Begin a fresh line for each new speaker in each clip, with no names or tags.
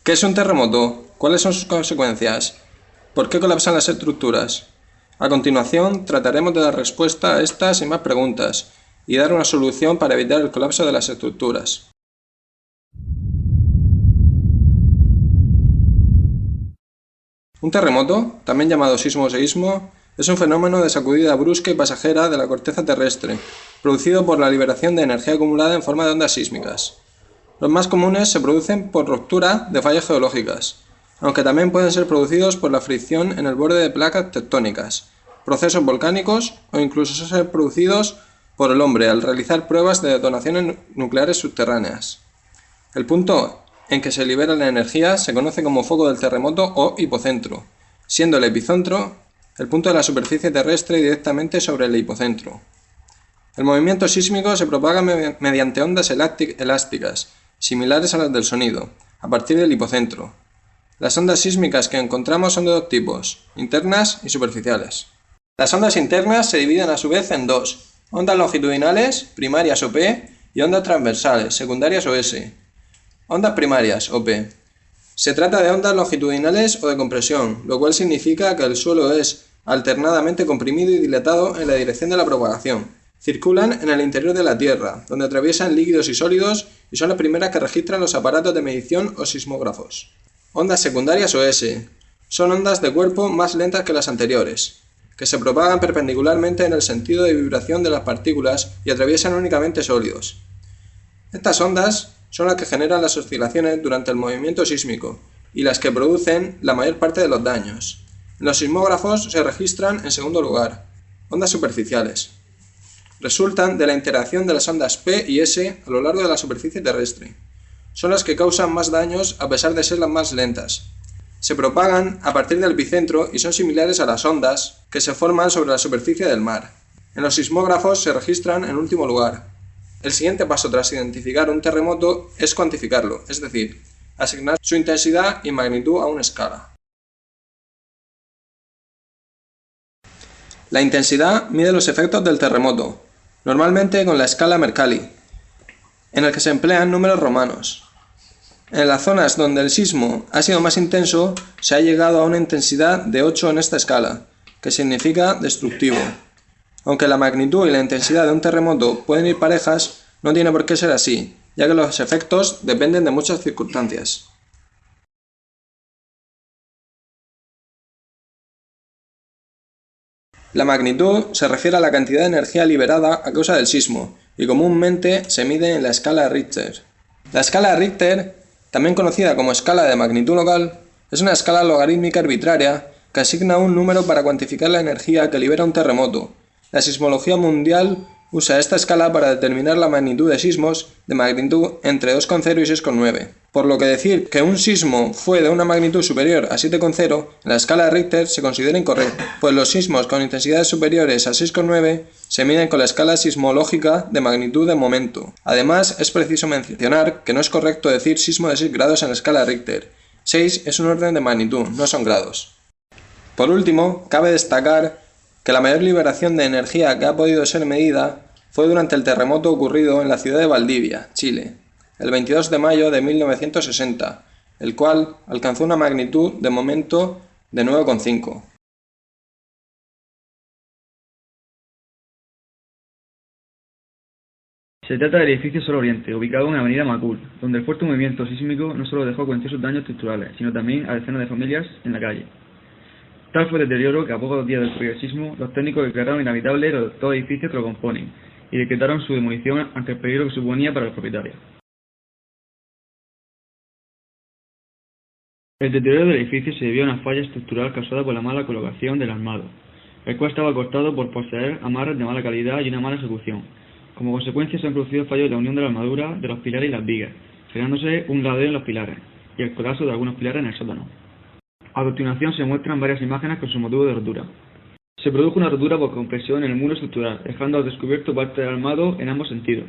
¿Qué es un terremoto? ¿Cuáles son sus consecuencias? ¿Por qué colapsan las estructuras? A continuación, trataremos de dar respuesta a estas y más preguntas, y dar una solución para evitar el colapso de las estructuras. Un terremoto, también llamado sismo o seísmo, es un fenómeno de sacudida brusca y pasajera de la corteza terrestre, producido por la liberación de energía acumulada en forma de ondas sísmicas. Los más comunes se producen por ruptura de fallas geológicas, aunque también pueden ser producidos por la fricción en el borde de placas tectónicas, procesos volcánicos o incluso ser producidos por el hombre al realizar pruebas de detonaciones nucleares subterráneas. El punto en que se libera la energía se conoce como foco del terremoto o hipocentro, siendo el epicentro el punto de la superficie terrestre directamente sobre el hipocentro. El movimiento sísmico se propaga mediante ondas elásticas, similares a las del sonido, a partir del hipocentro. Las ondas sísmicas que encontramos son de dos tipos, internas y superficiales. Las ondas internas se dividen a su vez en dos, ondas longitudinales, primarias o P, y ondas transversales, secundarias o S. Ondas primarias, o P. Se trata de ondas longitudinales o de compresión, lo cual significa que el suelo es alternadamente comprimido y dilatado en la dirección de la propagación. Circulan en el interior de la Tierra, donde atraviesan líquidos y sólidos y son las primeras que registran los aparatos de medición o sismógrafos. Ondas secundarias o S. Son ondas de cuerpo más lentas que las anteriores, que se propagan perpendicularmente en el sentido de vibración de las partículas y atraviesan únicamente sólidos. Estas ondas son las que generan las oscilaciones durante el movimiento sísmico y las que producen la mayor parte de los daños. En los sismógrafos se registran, en segundo lugar, ondas superficiales. Resultan de la interacción de las ondas P y S a lo largo de la superficie terrestre. Son las que causan más daños a pesar de ser las más lentas. Se propagan a partir del epicentro y son similares a las ondas que se forman sobre la superficie del mar. En los sismógrafos se registran en último lugar. El siguiente paso tras identificar un terremoto es cuantificarlo, es decir, asignar su intensidad y magnitud a una escala. La intensidad mide los efectos del terremoto, normalmente con la escala Mercalli, en el que se emplean números romanos. En las zonas donde el sismo ha sido más intenso, se ha llegado a una intensidad de 8 en esta escala, que significa destructivo. Aunque la magnitud y la intensidad de un terremoto pueden ir parejas, no tiene por qué ser así, ya que los efectos dependen de muchas circunstancias. La magnitud se refiere a la cantidad de energía liberada a causa del sismo, y comúnmente se mide en la escala Richter. La escala Richter, también conocida como escala de magnitud local, es una escala logarítmica arbitraria que asigna un número para cuantificar la energía que libera un terremoto. La sismología mundial usa esta escala para determinar la magnitud de sismos de magnitud entre 2,0 y 6,9. Por lo que decir que un sismo fue de una magnitud superior a 7,0 en la escala de Richter se considera incorrecto, pues los sismos con intensidades superiores a 6,9 se miden con la escala sismológica de magnitud de momento. Además, es preciso mencionar que no es correcto decir sismo de 6 grados en la escala de Richter. 6 es un orden de magnitud, no son grados. Por último, cabe destacar que la mayor liberación de energía que ha podido ser medida fue durante el terremoto ocurrido en la ciudad de Valdivia, Chile, el 22 de mayo de 1960, el cual alcanzó una magnitud de momento de 9,5.
Se trata del edificio Sol Oriente, ubicado en la avenida Macul, donde el fuerte movimiento sísmico no solo dejó cuantiosos daños estructurales, sino también a decenas de familias en la calle. Tal fue el deterioro que a pocos días del ocurrir el sismo, los técnicos declararon inhabitable los dos edificios que lo componen y decretaron su demolición ante el peligro que suponía para los propietarios. El deterioro del edificio se debió a una falla estructural causada por la mala colocación del armado, el cual estaba cortado por poseer amarres de mala calidad y una mala ejecución. Como consecuencia se han producido fallos en la unión de la armadura de los pilares y las vigas, generándose un gradeo en los pilares y el colapso de algunos pilares en el sótano. A continuación se muestran varias imágenes con su motivo de rotura. Se produjo una rotura por compresión en el muro estructural, dejando al descubierto parte del armado en ambos sentidos,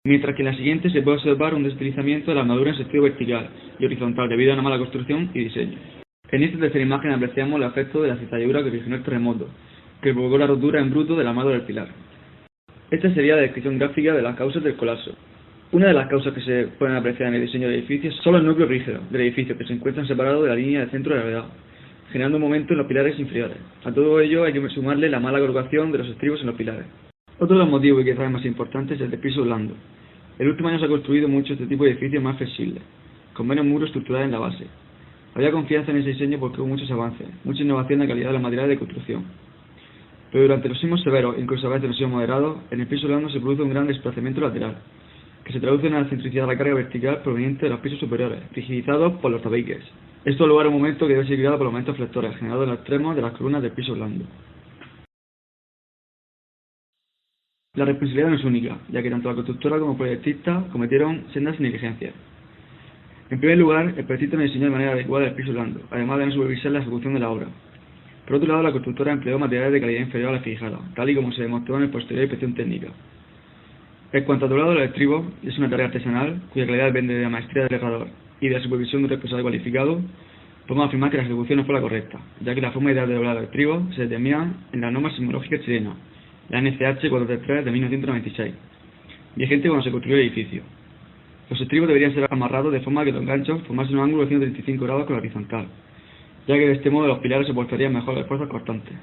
mientras que en la siguiente se puede observar un deslizamiento de la armadura en sentido vertical y horizontal debido a una mala construcción y diseño. En esta tercera imagen apreciamos el efecto de la cizalladura que originó el terremoto, que provocó la rotura en bruto del armado del pilar. Esta sería la descripción gráfica de las causas del colapso. Una de las causas que se pueden apreciar en el diseño de edificios son los núcleos rígidos del edificio, que se encuentran separados de la línea del centro de gravedad, generando un momento en los pilares inferiores. A todo ello hay que sumarle la mala colocación de los estribos en los pilares. Otro de los motivos, y quizás el más importante, es el de piso blando. En el último año se ha construido mucho este tipo de edificios más flexibles, con menos muros estructurales en la base. Había confianza en ese diseño porque hubo muchos avances, mucha innovación en la calidad de los materiales de construcción. Pero durante los sismos severos, incluso a veces los sismos moderados, en el piso blando se produce un gran desplazamiento lateral, que se traduce en la centricidad de la carga vertical proveniente de los pisos superiores, rigidizados por los tabiques. Esto da lugar a un momento que debe ser guiado por los momentos flectores generados en los extremos de las columnas del piso blando. La responsabilidad no es única, ya que tanto la constructora como el proyectista cometieron sendas negligencias. En primer lugar, el proyectista no diseñó de manera adecuada el piso blando, además de no supervisar la ejecución de la obra. Por otro lado, la constructora empleó materiales de calidad inferior a la fijada, tal y como se demostró en el posterior inspección técnica. En cuanto al doblado de los estribos, es una tarea artesanal, cuya calidad depende de la maestría del herrador y de la supervisión de un responsable cualificado. Podemos afirmar que la ejecución no fue la correcta, ya que la forma ideal de doblar los estribos se determina en la norma sismológica chilena, la NCH 433 de 1996, vigente cuando se construyó el edificio. Los estribos deberían ser amarrados de forma que los ganchos formasen un ángulo de 135 grados con la horizontal, ya que de este modo los pilares soportarían mejor las fuerzas cortantes.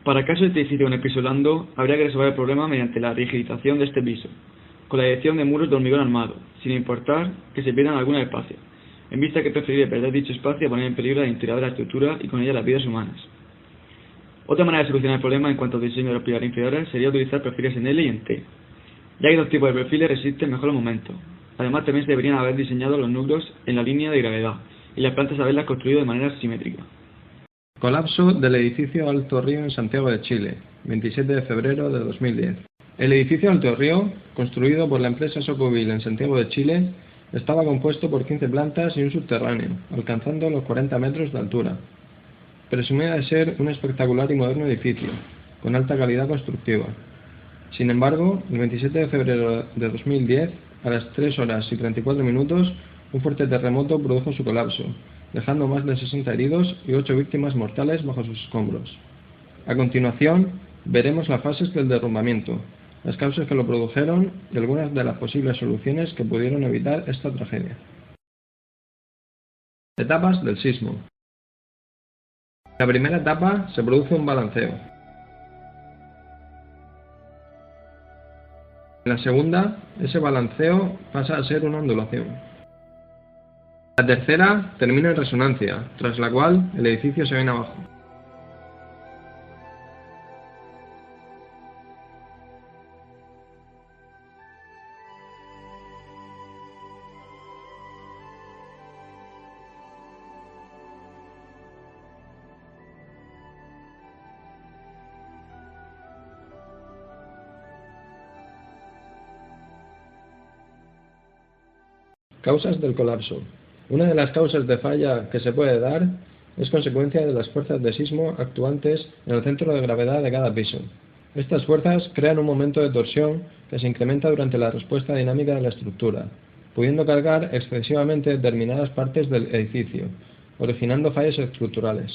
Para el caso de este edificio con el piso blando, habría que resolver el problema mediante la rigidización de este piso, con la dirección de muros de hormigón armado, sin importar que se pierdan algunos espacios, en vista que es preferible perder dicho espacio a poner en peligro la integridad de la estructura y con ella las vidas humanas. Otra manera de solucionar el problema en cuanto al diseño de los pilares inferiores sería utilizar perfiles en L y en T, ya que dos tipos de perfiles resisten mejor los momentos. Además, también se deberían haber diseñado los núcleos en la línea de gravedad y las plantas haberlas construido de manera simétrica.
Colapso del edificio Alto Río en Santiago de Chile, 27 de febrero de 2010. El edificio Alto Río, construido por la empresa Socovil en Santiago de Chile, estaba compuesto por 15 plantas y un subterráneo, alcanzando los 40 metros de altura. Presumía de ser un espectacular y moderno edificio, con alta calidad constructiva. Sin embargo, el 27 de febrero de 2010, a las 3 horas y 34 minutos, un fuerte terremoto produjo su colapso, dejando más de 60 heridos y 8 víctimas mortales bajo sus escombros. A continuación, veremos las fases del derrumbamiento, las causas que lo produjeron y algunas de las posibles soluciones que pudieron evitar esta tragedia. Etapas del sismo. En la primera etapa se produce un balanceo. En la segunda, ese balanceo pasa a ser una ondulación. La tercera termina en resonancia, tras la cual el edificio se viene abajo. Causas del colapso. Una de las causas de falla que se puede dar es consecuencia de las fuerzas de sismo actuantes en el centro de gravedad de cada piso. Estas fuerzas crean un momento de torsión que se incrementa durante la respuesta dinámica de la estructura, pudiendo cargar excesivamente determinadas partes del edificio, originando fallas estructurales.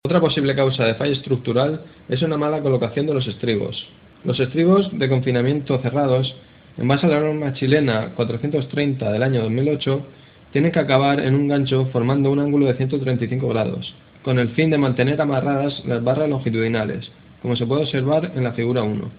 Otra posible causa de falla estructural es una mala colocación de los estribos. Los estribos de confinamiento cerrados, en base a la norma chilena 430 del año 2008, tienen que acabar en un gancho formando un ángulo de 135 grados, con el fin de mantener amarradas las barras longitudinales, como se puede observar en la figura 1.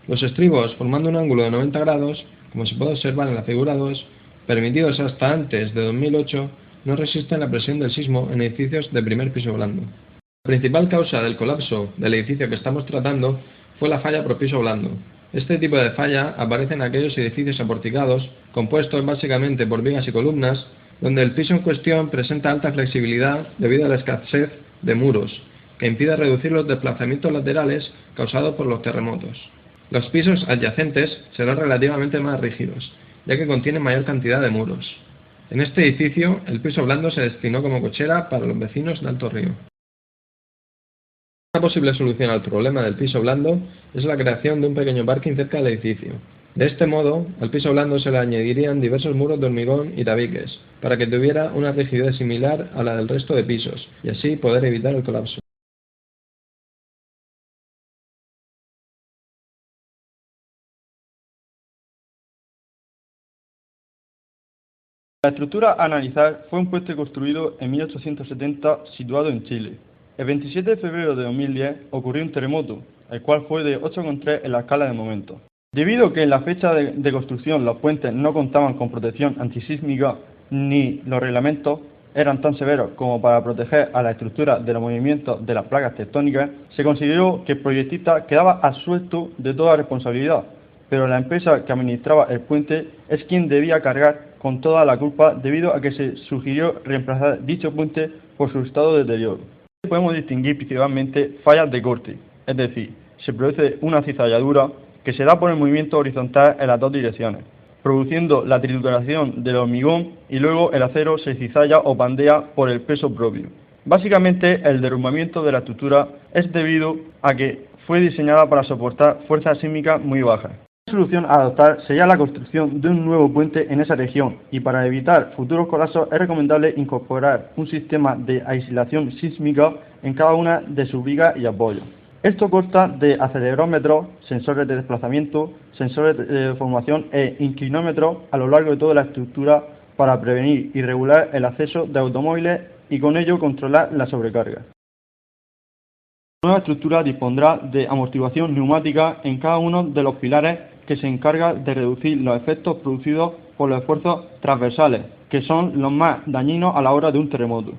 Los estribos formando un ángulo de 90 grados, como se puede observar en la figura 2, permitidos hasta antes de 2008, no resisten la presión del sismo en edificios de primer piso blando. La principal causa del colapso del edificio que estamos tratando fue la falla por piso blando. Este tipo de falla aparece en aquellos edificios aporticados, compuestos básicamente por vigas y columnas, donde el piso en cuestión presenta alta flexibilidad debido a la escasez de muros, que impide reducir los desplazamientos laterales causados por los terremotos. Los pisos adyacentes serán relativamente más rígidos, ya que contienen mayor cantidad de muros. En este edificio, el piso blando se destinó como cochera para los vecinos de Alto Río. Una posible solución al problema del piso blando es la creación de un pequeño parking cerca del edificio. De este modo, al piso blando se le añadirían diversos muros de hormigón y tabiques, para que tuviera una rigidez similar a la del resto de pisos, y así poder evitar el colapso.
La estructura a analizar fue un puente construido en 1870 situado en Chile. El 27 de febrero de 2010 ocurrió un terremoto, el cual fue de 8,3 en la escala de momentos. Debido a que en la fecha de construcción los puentes no contaban con protección antisísmica ni los reglamentos eran tan severos como para proteger a la estructura de los movimientos de las placas tectónicas, se consideró que el proyectista quedaba absuelto de toda responsabilidad, pero la empresa que administraba el puente es quien debía cargar con toda la culpa debido a que se sugirió reemplazar dicho puente por su estado de deterioro. Podemos distinguir principalmente fallas de corte, es decir, se produce una cizalladura que se da por el movimiento horizontal en las dos direcciones, produciendo la trituración del hormigón y luego el acero se cizalla o pandea por el peso propio. Básicamente, el derrumbamiento de la estructura es debido a que fue diseñada para soportar fuerzas sísmicas muy bajas. La solución a adoptar sería la construcción de un nuevo puente en esa región y para evitar futuros colapsos es recomendable incorporar un sistema de aislación sísmica en cada una de sus vigas y apoyos. Esto consta de acelerómetros, sensores de desplazamiento, sensores de deformación e inclinómetros a lo largo de toda la estructura para prevenir y regular el acceso de automóviles y con ello controlar la sobrecarga. La nueva estructura dispondrá de amortiguación neumática en cada uno de los pilares que se encarga de reducir los efectos producidos por los esfuerzos transversales, que son los más dañinos a la hora de un terremoto.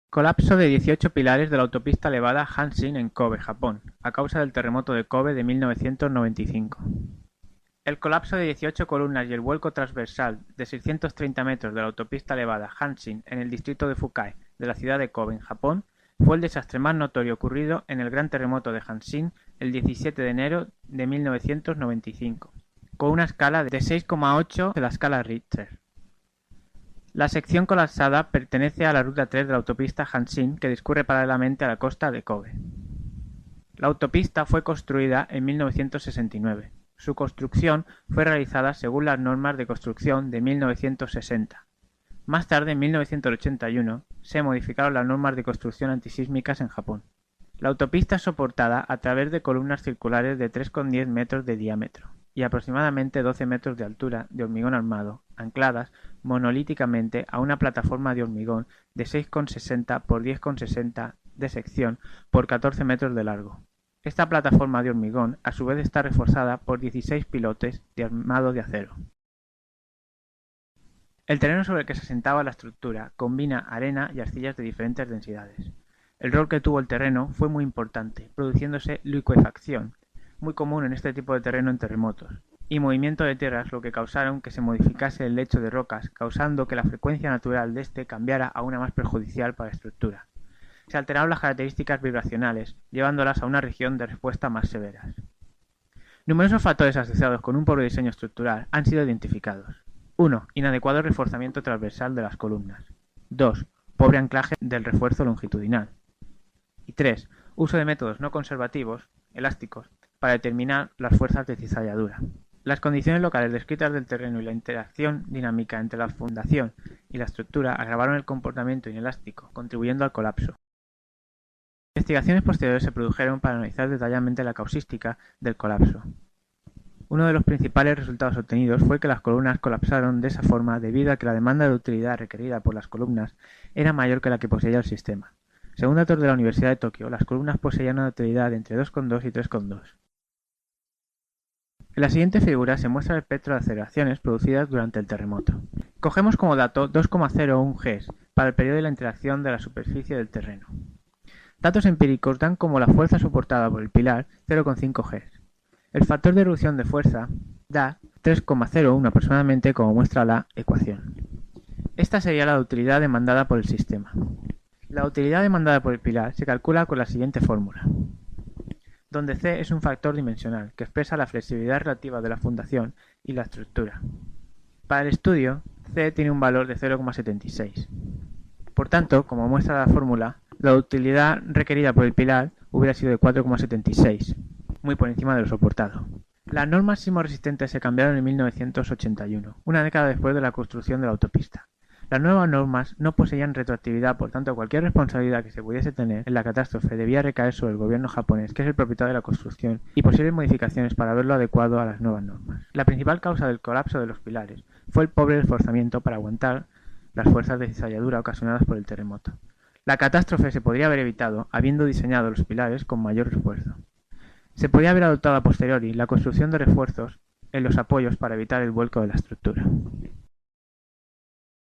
Colapso de 18 pilares de la autopista elevada Hanshin en Kobe, Japón, a causa del terremoto de Kobe de 1995. El colapso de 18 columnas y el vuelco transversal de 630 metros de la autopista elevada Hanshin en el distrito de Fukai de la ciudad de Kobe, en Japón, fue el desastre más notorio ocurrido en el gran terremoto de Hanshin el 17 de enero de 1995, con una escala de 6,8 de la escala Richter. La sección colapsada pertenece a la ruta 3 de la autopista Hanshin que discurre paralelamente a la costa de Kobe. La autopista fue construida en 1969. Su construcción fue realizada según las normas de construcción de 1960. Más tarde, en 1981, se modificaron las normas de construcción antisísmicas en Japón. La autopista es soportada a través de columnas circulares de 3,10 metros de diámetro y aproximadamente 12 metros de altura de hormigón armado, ancladas monolíticamente a una plataforma de hormigón de 6,60 por 10,60 de sección por 14 metros de largo. Esta plataforma de hormigón a su vez está reforzada por 16 pilotes de armado de acero. El terreno sobre el que se asentaba la estructura combina arena y arcillas de diferentes densidades. El rol que tuvo el terreno fue muy importante, produciéndose licuefacción, muy común en este tipo de terreno en terremotos, y movimiento de tierras, lo que causaron que se modificase el lecho de rocas, causando que la frecuencia natural de este cambiara a una más perjudicial para la estructura. Se alteraron las características vibracionales, llevándolas a una región de respuesta más severas. Numerosos factores asociados con un pobre diseño estructural han sido identificados. 1. Inadecuado reforzamiento transversal de las columnas. 2. Pobre anclaje del refuerzo longitudinal. Y 3. Uso de métodos no conservativos, elásticos, para determinar las fuerzas de cizalladura. Las condiciones locales descritas del terreno y la interacción dinámica entre la fundación y la estructura agravaron el comportamiento inelástico, contribuyendo al colapso. Investigaciones posteriores se produjeron para analizar detalladamente la causística del colapso. Uno de los principales resultados obtenidos fue que las columnas colapsaron de esa forma debido a que la demanda de utilidad requerida por las columnas era mayor que la que poseía el sistema. Según datos de la Universidad de Tokio, las columnas poseían una utilidad de entre 2,2 y 3,2. En la siguiente figura se muestra el espectro de aceleraciones producidas durante el terremoto. Cogemos como dato 2,01 Gs para el periodo de la interacción de la superficie del terreno. Datos empíricos dan como la fuerza soportada por el pilar 0,5 Gs. El factor de reducción de fuerza da 3,01 aproximadamente, como muestra la ecuación. Esta sería la utilidad demandada por el sistema. La utilidad demandada por el pilar se calcula con la siguiente fórmula, donde C es un factor dimensional que expresa la flexibilidad relativa de la fundación y la estructura. Para el estudio, C tiene un valor de 0,76. Por tanto, como muestra la fórmula, la utilidad requerida por el pilar hubiera sido de 4,76, muy por encima de lo soportado. Las normas sismoresistentes se cambiaron en 1981, una década después de la construcción de la autopista. Las nuevas normas no poseían retroactividad, por tanto cualquier responsabilidad que se pudiese tener en la catástrofe debía recaer sobre el gobierno japonés, que es el propietario de la construcción, y posibles modificaciones para haberlo adecuado a las nuevas normas. La principal causa del colapso de los pilares fue el pobre esforzamiento para aguantar las fuerzas de cizalladura ocasionadas por el terremoto. La catástrofe se podría haber evitado habiendo diseñado los pilares con mayor esfuerzo. Se podía haber adoptado a posteriori la construcción de refuerzos en los apoyos para evitar el vuelco de la estructura.